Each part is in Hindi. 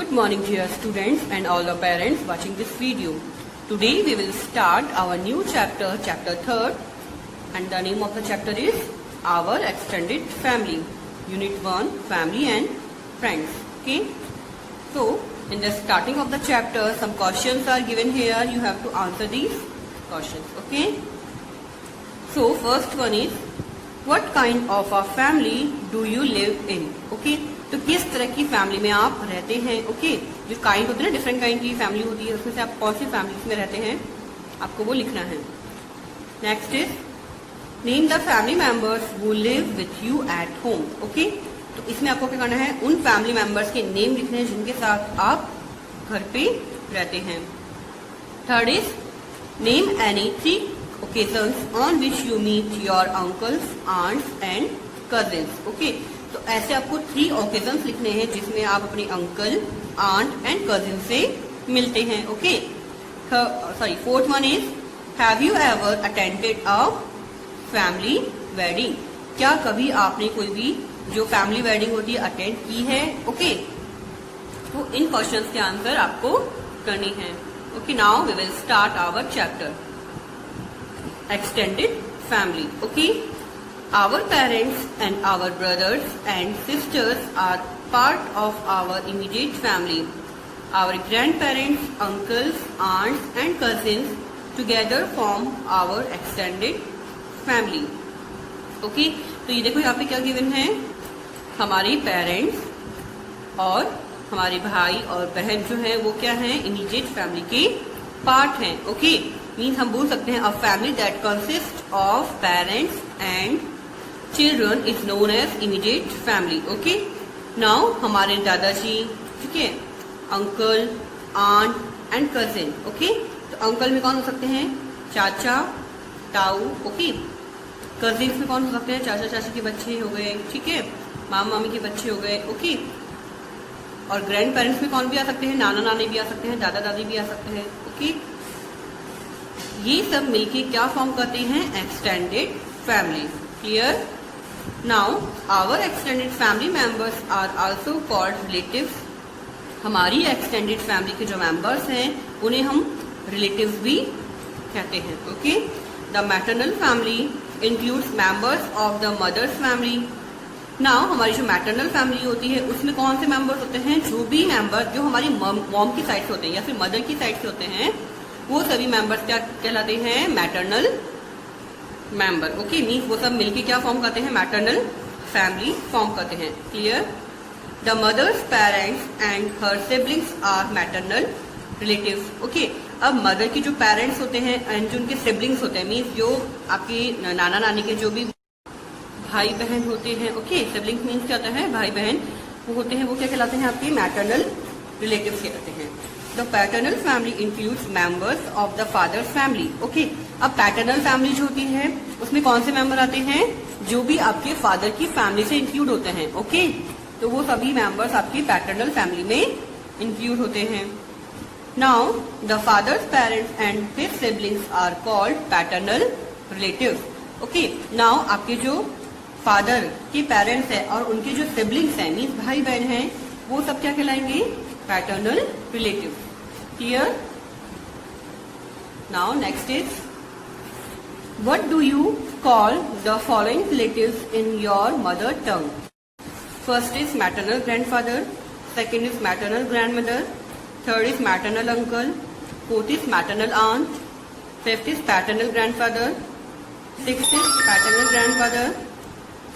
Good morning dear students and all the parents watching this video. Today we will start our new chapter 3rd, and the name of the chapter is Our Extended Family. Unit 1, Family and Friends. Okay. So in the starting of the chapter some questions are given here. You have to answer these questions. Okay. So first one is, what kind of a family do you live in? Okay. तो किस तरह की फैमिली में आप रहते हैं? ओके, जो काइंड होते हैं ना, डिफरेंट काइंड की फैमिली होती है, उसमें से आप कौन सी फैमिली में रहते हैं आपको वो लिखना है. Next is name the family members who live with you at home. Okay, तो इसमें आपको क्या करना है, उन फैमिली मेंबर्स के नेम लिखने हैं जिनके साथ आप घर पे रहते हैं. Third is name any 3 occasions on which you meet your uncles, aunts and cousins. Okay, तो ऐसे आपको 3 ओकेजन्स लिखने हैं जिसमें आप अपने अंकल, आंट एंड कजिन से मिलते हैं. Okay, fourth one is, have you ever attended a family wedding. क्या कभी आपने कोई भी जो फैमिली वेडिंग होती है अटेंड की है? ओके, तो इन क्वेश्चंस के आंसर आपको करनी है. Okay, now we will start our chapter extended family. Okay, our parents and our brothers and sisters are part of our immediate family. Our grandparents, uncles, aunts and cousins together form our extended family. Okay, तो ये देखो यहाँ पे क्या गिवन है, हमारे पेरेंट्स और हमारे भाई और बहन जो है वो क्या है, इमीडिएट फैमिली के पार्ट हैं. ओके, मीन्स हम बोल सकते हैं a family that consist of parents and children is known as immediate family. Okay, now हमारे दादाजी, ठीक है, uncle, aunt and cousin. Okay, तो अंकल में कौन हो सकते हैं, चाचा, ताऊ. ओके, कजिन्स में कौन हो सकते हैं, चाचा चाची के बच्चे हो गए, ठीक है, मामा मामी के बच्चे हो गए. ओके, और ग्रैंड पेरेंट्स में कौन भी आ सकते हैं, नाना नानी भी आ सकते हैं, दादा दादी भी आ सकते हैं. ओके, ये सब मिलके क्या फॉर्म करते हैं, extended family. Clear? Now, our extended family members are also called relatives. हमारी extended family के जो members हैं उन्हें हम relatives भी कहते हैं. Okay? The maternal family includes members of the mother's family. Now, हमारी जो maternal family होती है उसमें कौन से members होते हैं, जो भी member जो हमारी mom की साइड से होते हैं या फिर mother की साइड से होते हैं वो सभी members क्या कहलाते हैं, maternal मेंबर. ओके, मीन्स वो सब मिलके क्या फॉर्म करते हैं, मैटरनल फैमिली फॉर्म करते हैं. Clear? The mother's parents and her siblings are maternal relatives. Okay, अब मदर की जो पेरेंट्स होते हैं एंड जो उनके सिबलिंग्स होते हैं, मीन्स जो आपके नाना नानी के जो भी भाई बहन होते हैं. ओके, सिबलिंग्स मीन्स क्या होता है, भाई बहन वो होते हैं, वो क्या कहलाते हैं, आपके मैटरनल रिलेटिव्स कहते हैं. The paternal family includes members of the father's family. Okay, अब पैटर्नल फैमिली जो होती है उसमें कौन से मेंबर आते हैं, जो भी आपके फादर की फैमिली से इंक्लूड होते हैं. ओके, तो वो सभी मेंबर्स आपकी पैटर्नल फैमिली में इंक्लूड होते हैं. Now the father's parents and his siblings are called paternal relatives. Okay, now आपके जो फादर के पेरेंट्स है और उनके जो सिबलिंग्स हैं, मीन्स भाई बहन हैं, वो सब क्या कहलाएंगे, paternal relative. Clear? Now next is, what do you call the following relatives in your mother tongue? First is maternal grandfather, second is maternal grandmother, third is maternal uncle, fourth is maternal aunt, fifth is paternal grandfather, sixth is paternal grandfather,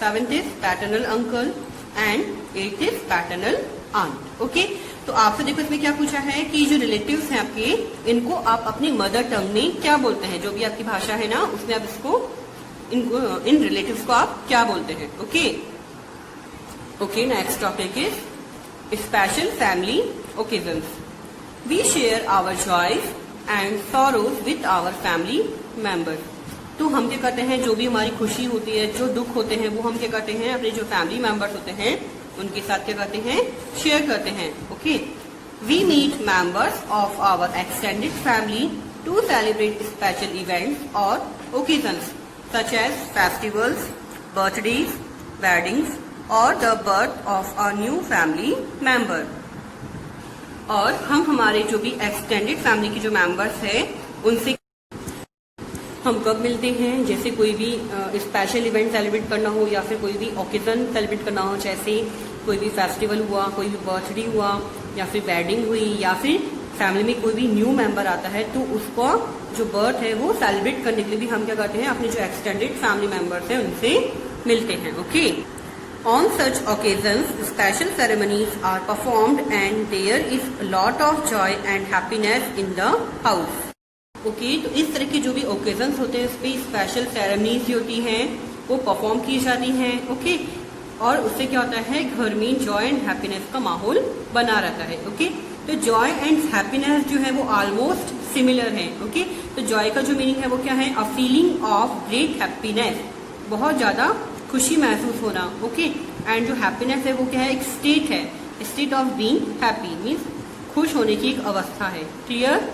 seventh is paternal uncle and eighth is paternal aunt. Okay? तो आपसे देखो इसमें क्या पूछा है कि जो रिलेटिव्स हैं आपके, इनको आप अपनी मदर टंग में क्या बोलते हैं, जो भी आपकी भाषा है ना उसमें आप इसको इन रिलेटिव्स को आप क्या बोलते हैं. Okay, okay, next topic is special family occasions. We share our joys and sorrows with our family members. तो हम क्या करते हैं, जो भी हमारी खुशी होती है, जो दुख होते हैं, वो हम क्या करते हैं, अपने जो फैमिली मेंबर्स होते हैं उनके साथ क्या करते हैं, शेयर करते हैं. Okay, we meet members of our extended family to celebrate special events और occasions such as festivals, birthdays, weddings और the birth of a new family member. और हम हमारे जो भी एक्सटेंडेड फैमिली के जो मेंबर्स हैं उनसे हम कब मिलते हैं, जैसे कोई भी स्पेशल इवेंट सेलिब्रेट करना हो या फिर कोई भी ओकेजन सेलिब्रेट करना हो, जैसे कोई भी फेस्टिवल हुआ, कोई भी बर्थडे हुआ या फिर वेडिंग हुई या फिर फैमिली में कोई भी न्यू मेंबर आता है, तो उसका जो बर्थ है वो सेलिब्रेट करने के लिए भी हम क्या करते हैं, अपने जो एक्सटेंडेड फैमिली मेंबर्स हैं उनसे मिलते हैं। Okay, on such occasions special ceremonies are performed and there is a lot of joy and happiness in the house. Okay, तो इस तरह के जो भी ओकेजन्स होते हैं उस पर स्पेशल सेरेमनीज होती हैं वो परफॉर्म की जाती हैं। ओके, और उससे क्या होता है, घर में जॉय एंड हैप्पीनेस का माहौल बना रहता है। ओके, तो जॉय एंड हैप्पीनेस जो है वो ऑलमोस्ट सिमिलर है। ओके, तो जॉय का जो मीनिंग है वो क्या है, a feeling of great happiness, बहुत ज्यादा खुशी महसूस होना। ओके, एंड जो हैप्पीनेस है वो क्या है, एक स्टेट है, state of being happy means खुश होने की एक अवस्था है। Clear?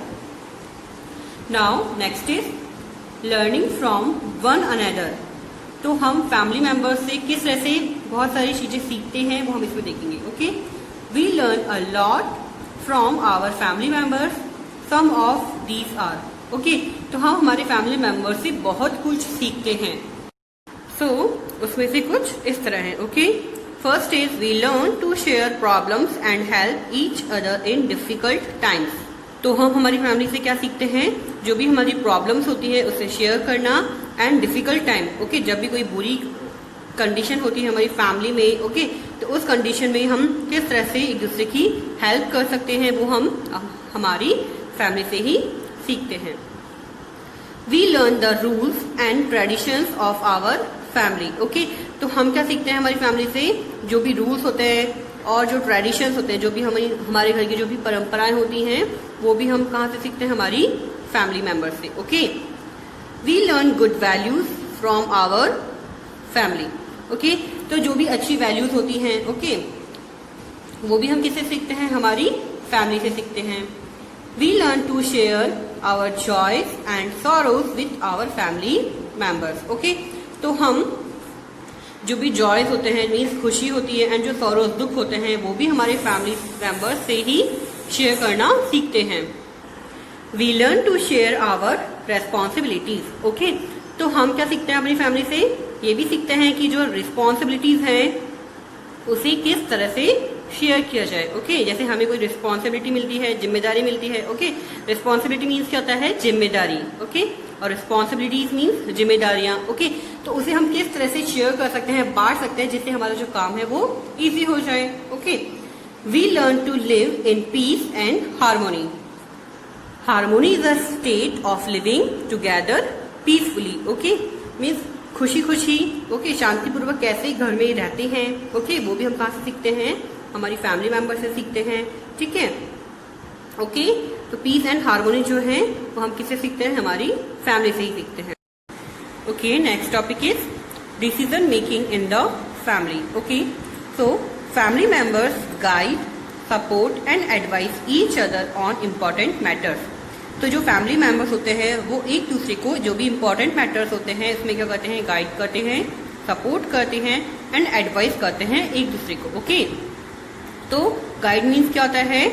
Now next is learning from one another. तो हम फैमिली मेंबर्स से किस तरह से बहुत सारी चीजें सीखते हैं वो हम इसमें देखेंगे। Okay, we learn a lot from our family members, some of these are. Okay, तो हम हमारे फैमिली मेंबर्स से बहुत कुछ सीखते हैं। सो उसमें से कुछ इस तरह है। Okay, first is we learn to share problems and help each other in difficult times. तो हम हमारी फैमिली से क्या सीखते हैं, जो भी हमारी प्रॉब्लम्स होती है उसे शेयर करना एंड डिफिकल्ट टाइम। ओके, जब भी कोई बुरी कंडीशन होती है हमारी फैमिली में, ओके, तो उस कंडीशन में हम किस तरह से एक दूसरे की हेल्प कर सकते हैं वो हम हमारी फैमिली से ही सीखते हैं। We learn the rules and traditions of our family. Okay, तो हम क्या सीखते हैं हमारी फैमिली से, जो भी रूल्स होते हैं और जो ट्रेडिशंस होते हैं, जो भी हमारे घर की जो भी परंपराएं होती हैं वो भी हम कहाँ से सीखते हैं, हमारी फैमिली मेंबर से। Okay, we learn good values from our family. Okay, तो जो भी अच्छी वैल्यूज होती हैं, ओके, वो भी हम किससे सीखते हैं, हमारी फैमिली से सीखते हैं। We learn to share our joys and sorrows with our family members. Okay, तो हम जो भी जॉयज होते हैं मीन्स खुशी होती है एंड जो सॉरोज दुख होते हैं वो भी हमारे फैमिली मेंबर्स से ही शेयर करना सीखते हैं। We learn to share our responsibilities. Okay, तो हम क्या सीखते हैं अपनी फैमिली से, ये भी सीखते हैं कि जो रिस्पॉन्सिबिलिटीज हैं उसे किस तरह से शेयर किया जाए। ओके, जैसे हमें कोई रिस्पॉन्सिबिलिटी मिलती है, जिम्मेदारी मिलती है। ओके, रिस्पॉन्सिबिलिटी मीन्स क्या होता है, जिम्मेदारी। ओके, और रिस्पॉन्सिबिलिटीज मीन्स जिम्मेदारियां। ओके, तो उसे हम किस तरह से शेयर कर सकते हैं, बांट सकते हैं, जिससे हमारा जो काम है वो इजी हो जाए। Okay, we learn to live in peace and harmony. Harmony is a state of living together peacefully. Okay, means खुशी खुशी, ओके, शांतिपूर्वक कैसे घर में रहते हैं। ओके, वो भी हम कहाँ से सीखते हैं, हमारी फैमिली मेंबर से सीखते हैं। ठीक है, ओके, तो पीस एंड हार्मोनी जो है वो हम किससे सीखते हैं, हमारी फैमिली से ही सीखते हैं। Okay, next topic is decision making in the family. Okay, so family members guide, support and advice each other on important matters. तो जो फैमिली मेंबर्स होते हैं वो एक दूसरे को जो भी इम्पोर्टेंट मैटर्स होते हैं इसमें क्या करते हैं, गाइड करते हैं, सपोर्ट करते हैं एंड एडवाइस करते हैं एक दूसरे को। ओके, तो गाइड मीन्स क्या होता है,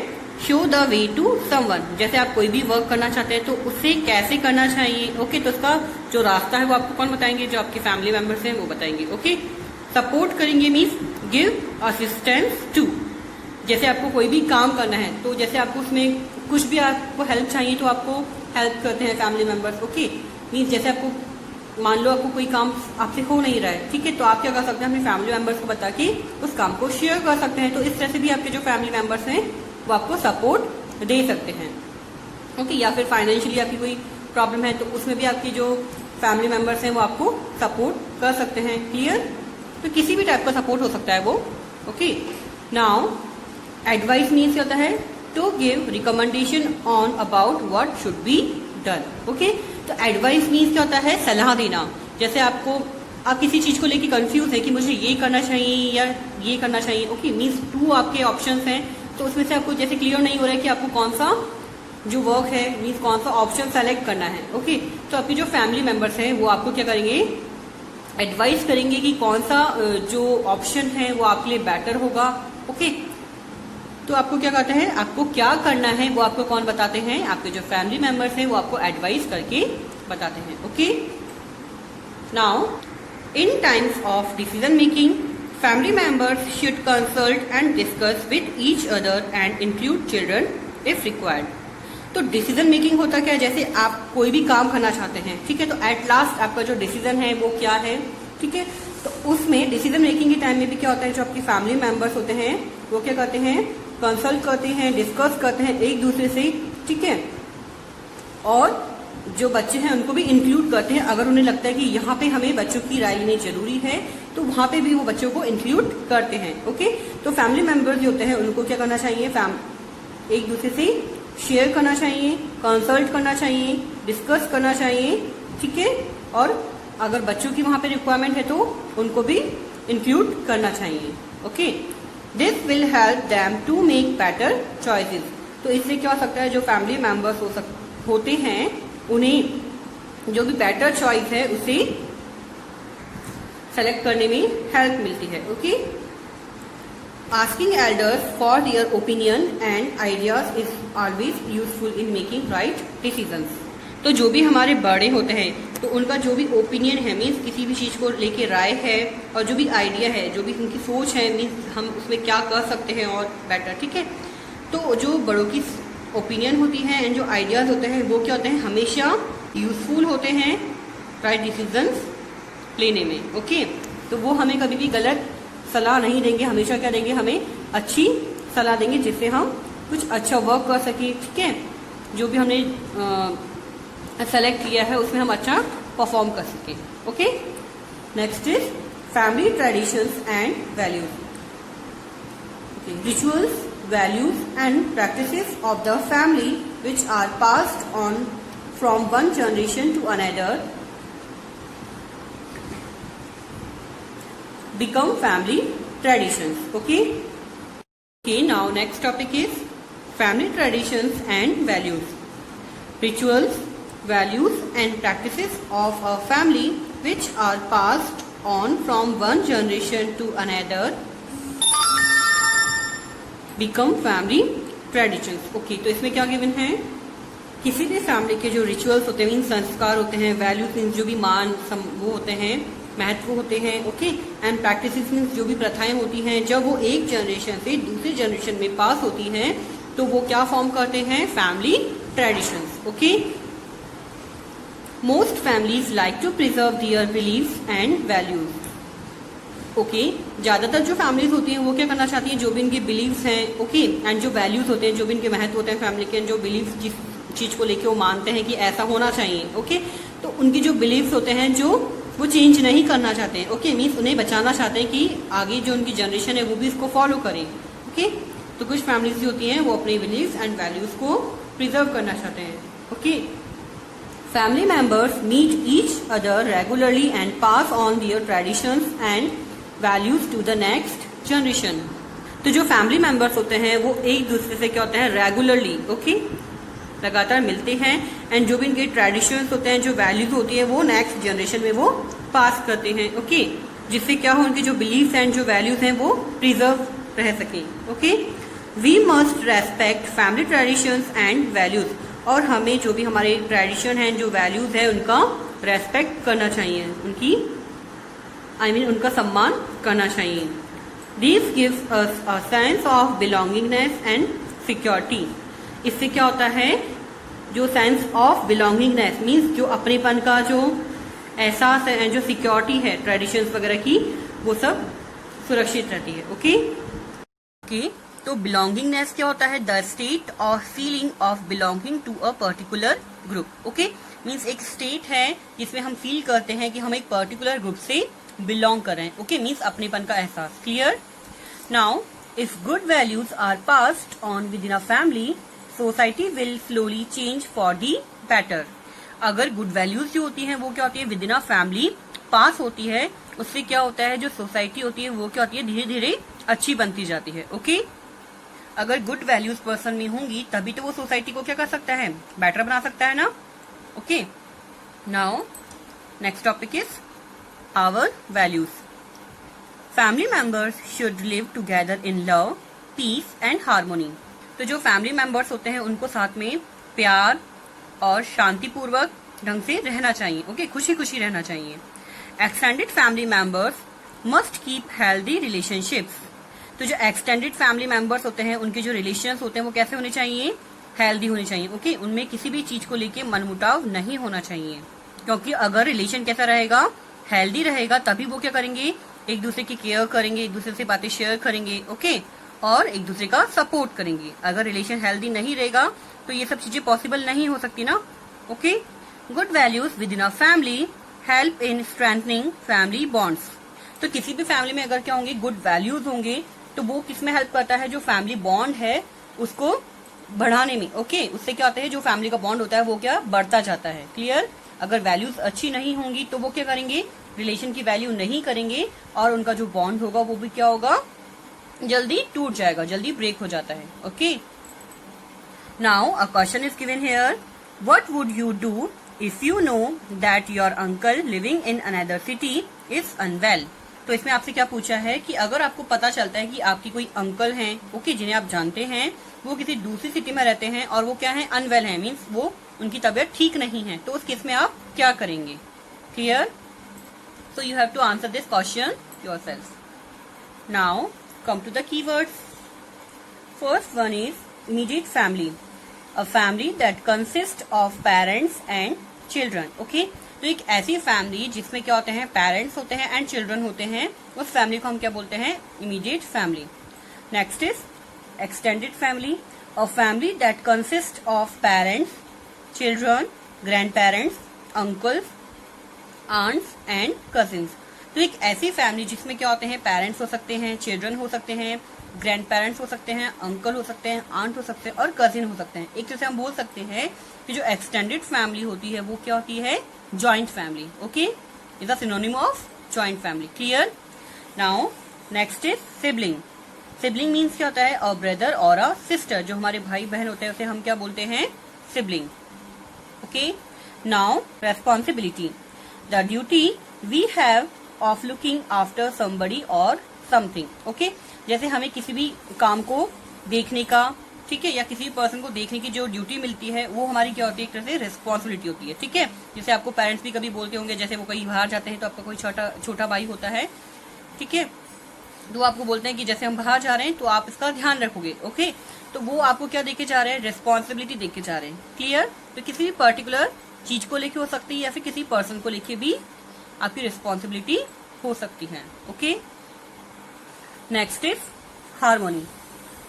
show the way to someone. जैसे आप कोई भी वर्क करना चाहते हैं तो उससे कैसे करना चाहिए। ओके, तो उसका जो रास्ता है वो आपको कौन बताएंगे, जो आपके फैमिली मेंबर्स हैं वो बताएंगे। ओके, सपोर्ट करेंगे मीन्स गिव असिस्टेंस टू। जैसे आपको कोई भी काम करना है तो जैसे आपको उसमें कुछ भी आपको हेल्प चाहिए तो आपको हेल्प करते हैं फैमिली मेंबर्स। ओके, मीन्स जैसे आपको मान लो आपको कोई काम आपसे हो नहीं रहा है, ठीक है, तो आप क्या कर सकते हैं, अपने फैमिली मेंबर्स को बता के उस काम को शेयर कर सकते हैं। तो इस तरह से भी आपके जो फैमिली मेंबर्स हैं वो आपको सपोर्ट दे सकते हैं। ओके, या फिर फाइनेंशियली आपकी कोई प्रॉब्लम है तो उसमें भी आपकी जो फैमिली मेंबर्स हैं वो आपको सपोर्ट कर सकते हैं। क्लियर? तो किसी भी टाइप का सपोर्ट हो सकता है वो। ओके, नाउ एडवाइस मीन्स क्या होता है, to give recommendation on about what should be done. Okay, तो एडवाइस मीन्स क्या होता है, सलाह देना। जैसे आप किसी चीज को लेके कंफ्यूज है कि मुझे ये करना चाहिए या ये करना चाहिए। ओके, मीन्स टू आपके ऑप्शंस हैं तो उसमें से आपको जैसे क्लियर नहीं हो रहा है कि आपको कौन सा जो वर्क है मीन्स कौन सा ऑप्शन सेलेक्ट करना है। ओके, तो आपके जो फैमिली मेंबर्स हैं वो आपको क्या करेंगे, एडवाइस करेंगे कि कौन सा जो ऑप्शन है वो आपके लिए बेटर होगा। ओके, तो आपको क्या कहते हैं, आपको क्या करना है वो आपको कौन बताते हैं, आपके जो फैमिली मेंबर्स हैं वो आपको एडवाइस करके बताते हैं. Okay, now in times of decision making family members should consult and discuss with each other and include children if required. तो डिसीजन मेकिंग होता क्या है, जैसे आप कोई भी काम करना चाहते हैं, ठीक है, तो एट लास्ट आपका जो डिसीजन है वो क्या है, ठीक है, तो उसमें डिसीजन मेकिंग के टाइम में भी क्या होता है, जो आपकी फैमिली मेंबर्स होते हैं वो क्या करते हैं, कंसल्ट करते हैं, डिस्कस करते हैं एक दूसरे से, ठीक है, और जो बच्चे हैं उनको भी इंक्लूड करते हैं. अगर उन्हें लगता है कि यहाँ पे हमें बच्चों की राय लेनी जरूरी है तो वहां पे भी वो बच्चों को इंक्लूड करते हैं. ओके, तो फैमिली मेंबर्स जो होते हैं उनको क्या करना चाहिए, एक दूसरे से शेयर करना चाहिए, कंसल्ट करना चाहिए, डिस्कस करना चाहिए, ठीक है, और अगर बच्चों की वहां पे रिक्वायरमेंट है तो उनको भी इंक्लूड करना चाहिए. Okay, this will help them to make better choices. तो इससे क्या हो सकता है, जो फैमिली मेंबर्स होते हैं उन्हें जो भी बेटर चॉइस है उसे सेलेक्ट करने में हेल्प मिलती है. Okay, asking elders for their opinion and ideas is always useful in making right decisions. तो जो भी हमारे बड़े होते हैं तो उनका जो भी ओपिनियन है, मीन्स किसी भी चीज को लेके राय है, और जो भी आइडिया है, जो भी उनकी सोच है, मीन्स हम उसमें क्या कर सकते हैं और बेटर, ठीक है. तो जो बड़ों की ओपिनियन होती है एंड जो आइडियाज होते हैं वो क्या होते हैं, हमेशा यूजफुल होते हैं राइट डिसीजंस लेने में. ओके, तो वो हमें कभी भी गलत सलाह नहीं देंगे, हमेशा क्या देंगे, हमें अच्छी सलाह देंगे जिससे हम कुछ अच्छा वर्क कर सके, ठीक है, जो भी हमने सेलेक्ट किया है उसमें हम अच्छा परफॉर्म कर सके. Okay, next is family traditions and values. Rituals, values and practices of the family which are passed on from one generation to another become family traditions. Okay, now next topic is family traditions and values. Rituals, values and practices of a family which are passed on from one generation to another become family traditions. Okay, तो इसमें क्या गिवन है, किसी भी फैमिली के जो रिचुअल्स होते हैं, मीन संस्कार होते हैं, वैल्यूज मीन्स जो भी वो होते हैं, महत्व होते हैं. ओके, एंड प्रैक्टिसेस मीन्स जो भी प्रथाएं होती हैं, जब वो एक जनरेशन से दूसरी जनरेशन में पास होती हैं तो वो क्या फॉर्म करते हैं, family traditions. Okay, most families like to preserve their beliefs and values. Okay, ज्यादातर जो फैमिलीज होती हैं वो क्या करना चाहती हैं, जो भी इनके बिलीव्स हैं, ओके, एंड जो वैल्यूज होते हैं, जो भी इनके महत्व होते हैं फैमिली के, जो बिलीव्स जिस चीज को लेके वो मानते हैं कि ऐसा होना चाहिए. ओके, तो उनकी जो बिलीव्स होते हैं जो वो चेंज नहीं करना चाहते हैं. ओके, मीन्स उन्हें बचाना चाहते हैं कि आगे जो उनकी जनरेशन है वो भी इसको फॉलो करे. ओके, तो कुछ फैमिलीज होती हैं वो अपने बिलीव्स एंड वैल्यूज को प्रिजर्व करना चाहते हैं. Okay, family members meet each other regularly and pass on their traditions and values to the next generation. तो जो फैमिली मेंबर्स होते हैं वो एक दूसरे से क्या होते हैं, रेगुलरली, ओके, लगातार मिलते हैं, एंड जो भी इनके ट्रेडिशंस होते हैं, जो वैल्यूज होती है वो नेक्स्ट जनरेशन में वो पास करते हैं. ओके, जिससे क्या हो, उनके जो बिलीव्स एंड जो वैल्यूज हैं वो प्रिजर्व रह सकें. Okay, we must respect family traditions and values. और हमें जो भी हमारे ट्रेडिशन है, जो वैल्यूज है, उनका रेस्पेक्ट करना चाहिए, उनका सम्मान करना चाहिए. This gives us a sense of belongingness and security. इससे क्या होता है, जो सेंस ऑफ बिलोंगिंगनेस मीन्स जो अपनेपन का जो एहसास है, जो सिक्योरिटी है ट्रेडिशंस वगैरह की, वो सब सुरक्षित रहती है. ओके, तो बिलोंगिंगनेस क्या होता है, the state of feeling of belonging to a particular group. Okay, means एक स्टेट है जिसमें हम फील करते हैं कि हम एक पर्टिकुलर ग्रुप से बिलोंग कर रहे हैं. ओके, मीन्स अपनेपन का एहसास. Clear. Now if good values are passed on with in a family, society will slowly change for the better. अगर गुड वैल्यूज जो होती हैं वो क्या होती है, विद इन अ फैमिली पास होती है, उससे क्या होता है, जो सोसाइटी होती है वो क्या होती है, धीरे धीरे अच्छी बनती जाती है. ओके, अगर गुड वैल्यूज पर्सन में होंगी तभी तो वो सोसाइटी को क्या कर सकता है, बेटर बना सकता है ना. Okay, now next topic is our values. Family members should live together in love, peace and harmony. तो जो फैमिली मेंबर्स होते हैं उनको साथ में प्यार और शांतिपूर्वक ढंग से रहना चाहिए। ओके, खुशी खुशी रहना चाहिए। Extended family members must keep healthy relationships. तो जो एक्सटेंडेड फैमिली मेंबर्स होते हैं उनके जो रिलेशंस होते हैं वो कैसे होने चाहिए? हेल्दी होने चाहिए। ओके, उनमें किसी भी चीज को लेके मनमुटाव नहीं होना चाहिए, क्योंकि अगर रिलेशन कैसा रहेगा? हेल्दी रहेगा, तभी वो क्या करेंगे? एक दूसरे की केयर करेंगे, एक दूसरे से बातें शेयर करेंगे। ओके, और एक दूसरे का सपोर्ट करेंगे। अगर रिलेशन हेल्दी नहीं रहेगा तो ये सब चीजें पॉसिबल नहीं हो सकती ना। Okay, good values with in a family help in strengthening family bonds. तो किसी भी फैमिली में अगर क्या होंगे? गुड वैल्यूज होंगे, तो वो किसमें हेल्प करता है? जो फैमिली बॉन्ड है उसको बढ़ाने में। ओके, उससे क्या होता है? जो फैमिली का बॉन्ड होता है वो क्या बढ़ता जाता है। क्लियर? अगर वैल्यूज अच्छी नहीं होंगी तो वो क्या करेंगे? रिलेशन की वैल्यू नहीं करेंगे और उनका जो बॉन्ड होगा वो भी क्या होगा? जल्दी टूट जाएगा, जल्दी ब्रेक हो जाता है। Okay, now a question is given here, what would you do if you know that your uncle living in another city is unwell. तो इसमें आपसे क्या पूछा है कि अगर आपको पता चलता है कि आपकी कोई अंकल हैं, ओके, जिन्हें आप जानते हैं, वो किसी दूसरी सिटी में रहते हैं और वो क्या है? अनवेल है, मीन्स वो उनकी तबीयत ठीक नहीं है, तो उस केस में आप क्या करेंगे? Clear? So you have to answer this question yourself. Now come to the keywords. First one is immediate family, a family that consist of parents and children. Okay, तो एक ऐसी फैमिली जिसमें क्या होते हैं? पेरेंट्स होते हैं एंड चिल्ड्रन होते हैं, उस फैमिली को हम क्या बोलते हैं? Immediate family. Next is extended family, a family that consist of parents, children, grandparents, uncles, aunts and cousins. तो एक ऐसी फैमिली जिसमें क्या होते हैं? पेरेंट्स हो सकते हैं, चिल्ड्रन हो सकते हैं, ग्रैंड पेरेंट्स हो सकते हैं, अंकल हो सकते हैं, आंट हो सकते हैं और कजिन हो सकते हैं। एक तरह से हम बोल सकते हैं कि जो एक्सटेंडेड फैमिली होती है वो क्या होती है? Joint family. Okay, is a synonym of joint family. Clear? Now next is sibling. Sibling means क्या होता है? अ ब्रदर और अ सिस्टर। जो हमारे भाई बहन होते हैं उसे हम क्या बोलते हैं? Sibling. Okay, now responsibility, the duty we have of looking after somebody और समथिंग। ओके, जैसे हमें किसी भी काम को देखने का, ठीक है, या किसी पर्सन को देखने की जो ड्यूटी मिलती है वो हमारी क्या होती है? एक तरह से रिस्पॉन्सिबिलिटी होती है। ठीक है, जैसे आपको पेरेंट्स भी कभी बोलते होंगे, जैसे वो कहीं बाहर जाते हैं तो आपका कोई छोटा भाई होता है, ठीक है, तो आपको बोलते हैं कि जैसे हम बाहर जा रहे हैं तो आप इसका ध्यान रखोगे। ओके, तो वो आपको क्या देके जा रहे हैं? रिस्पॉन्सिबिलिटी देके जा रहे हैं। क्लियर? तो किसी भी पर्टिकुलर चीज को लेके हो सकती है या फिर किसी पर्सन को लेके भी आपकी रिस्पॉन्सिबिलिटी हो सकती है। Okay, next is harmony,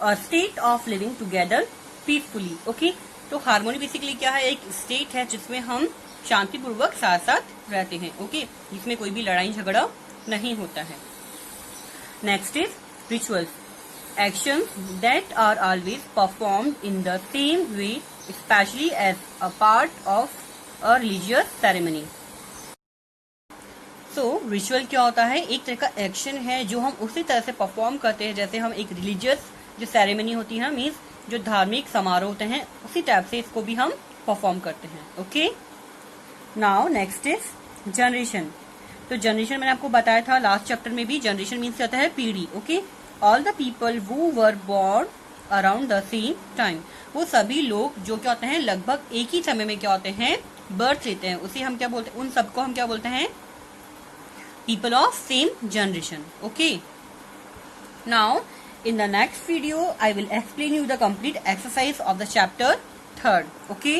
a state of living together peacefully. Okay, तो हार्मोनी बेसिकली क्या है? एक स्टेट है जिसमें हम शांतिपूर्वक साथ साथ रहते हैं। ओके, जिसमें कोई भी लड़ाई झगड़ा नहीं होता है। Next is rituals, actions that are always performed in the same way, especially as a part of a religious ceremony. So, ritual क्या होता है? एक तरह का एक्शन है जो हम उसी तरह से परफॉर्म करते हैं जैसे हम एक रिलीजियस जो सेरेमनी होती है, मीन्स जो धार्मिक समारोह होते हैं, उसी टाइप से इसको भी हम परफॉर्म करते हैं। Okay, now next is generation. तो जनरेशन मैंने आपको बताया था लास्ट चैप्टर में भी, जनरेशन मीन्स होता है पीढ़ी। Okay, all the people who were born around the same time, वो सभी लोग जो क्या होते हैं? लगभग एक ही समय में क्या होते हैं? बर्थ लेते हैं। उसी हम क्या बोलते हैं? उन सबको हम क्या बोलते हैं? People of same generation. Okay, now in the next video I will explain you the complete exercise of the chapter 3rd. Okay.